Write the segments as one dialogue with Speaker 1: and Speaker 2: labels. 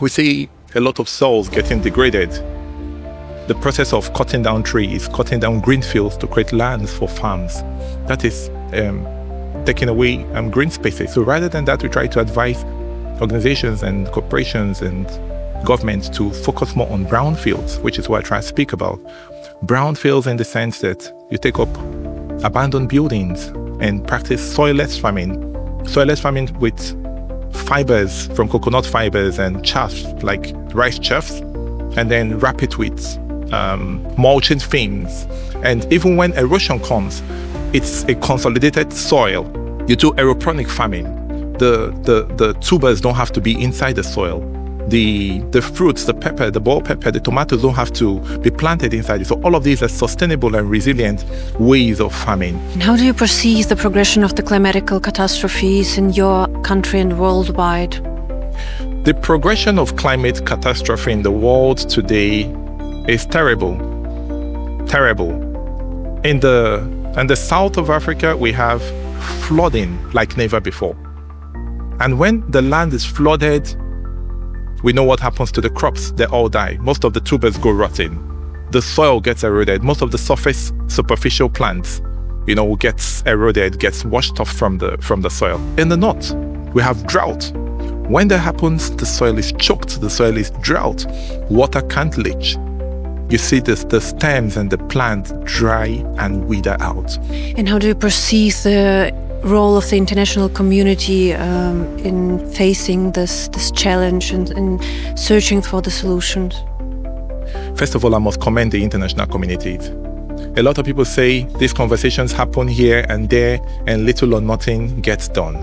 Speaker 1: We see a lot of soils getting degraded. The process of cutting down trees, cutting down green fields to create lands for farms, that is taking away green spaces. So rather than that, we try to advise organizations and corporations and governments to focus more on brownfields, which is what I try to speak about. Brownfields in the sense that you take up abandoned buildings and practice soilless farming. Soilless farming with fibers from coconut fibers and chaff, like rice chaff, and then wrap it with mulching fins. And even when erosion comes, it's a consolidated soil. You do aeroponic farming. The tubers don't have to be inside the soil. The fruits, the pepper, the bell pepper, the tomatoes don't have to be planted inside it. So all of these are sustainable and resilient ways of farming.
Speaker 2: And how do you perceive the progression of the climatical catastrophes in your country and worldwide?
Speaker 1: The progression of climate catastrophe in the world today is terrible. Terrible. In the south of Africa, we have flooding like never before. And when the land is flooded, we know what happens to the crops. They all die. Most of the tubers go rotting. The soil gets eroded. Most of the surface superficial plants, gets eroded, gets washed off from the soil. In the north, we have drought. When that happens, the soil is choked, the soil is drought. Water can't leach. You see the stems and the plants dry and wither out.
Speaker 2: And how do you perceive the role of the international community in facing this challenge and in searching for the solutions?
Speaker 1: First of all, I must commend the international communities. A lot of people say these conversations happen here and there and little or nothing gets done.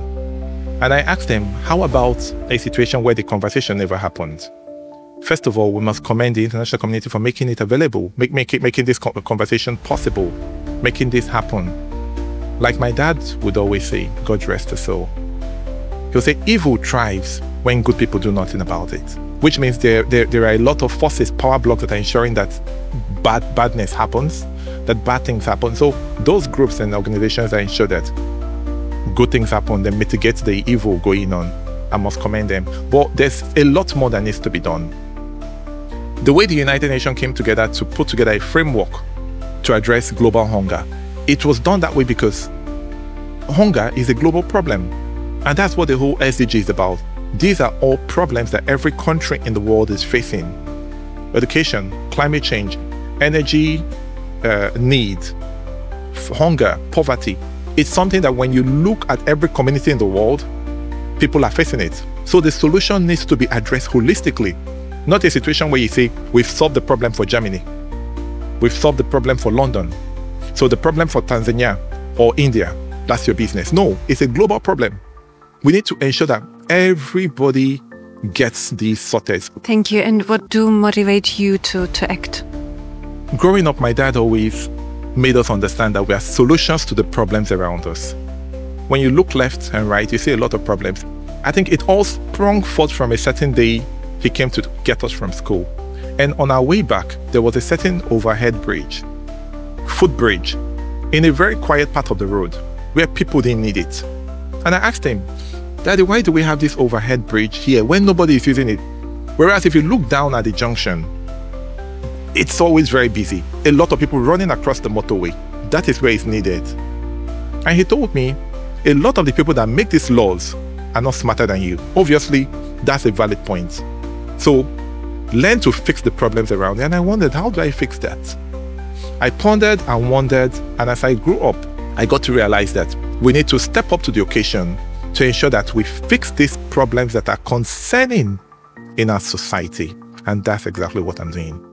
Speaker 1: And I asked them, how about a situation where the conversation never happened? First of all, we must commend the international community for making it available, making this conversation possible, making this happen. Like my dad would always say, God rest his soul. He'll say, evil thrives when good people do nothing about it. Which means there are a lot of forces, power blocks that are ensuring that badness happens, that bad things happen. So those groups and organizations that ensure that good things happen, they mitigate the evil going on. I must commend them. But there's a lot more that needs to be done. The way the United Nations came together to put together a framework to address global hunger, it was done that way because hunger is a global problem. And that's what the whole SDG is about. These are all problems that every country in the world is facing. Education, climate change, energy need, hunger, poverty. It's something that when you look at every community in the world, people are facing it. So the solution needs to be addressed holistically. Not a situation where you say, we've solved the problem for Germany. We've solved the problem for London. So the problem for Tanzania or India, that's your business. No, it's a global problem. We need to ensure that everybody gets these sorted.
Speaker 2: Thank you. And what do motivate you to act?
Speaker 1: Growing up, my dad always made us understand that we are solutions to the problems around us. When you look left and right, you see a lot of problems. I think it all sprung forth from a certain day he came to get us from school. And on our way back, there was a certain overhead bridge, footbridge, in a very quiet part of the road where people didn't need it. And I asked him, Daddy, why do we have this overhead bridge here when nobody is using it? Whereas if you look down at the junction, it's always very busy. A lot of people running across the motorway. That is where it's needed. And he told me, a lot of the people that make these laws are not smarter than you. Obviously, that's a valid point. So, learn to fix the problems around you. And I wondered, how do I fix that? I pondered and wondered, and as I grew up, I got to realize that we need to step up to the occasion to ensure that we fix these problems that are concerning in our society. And that's exactly what I'm doing.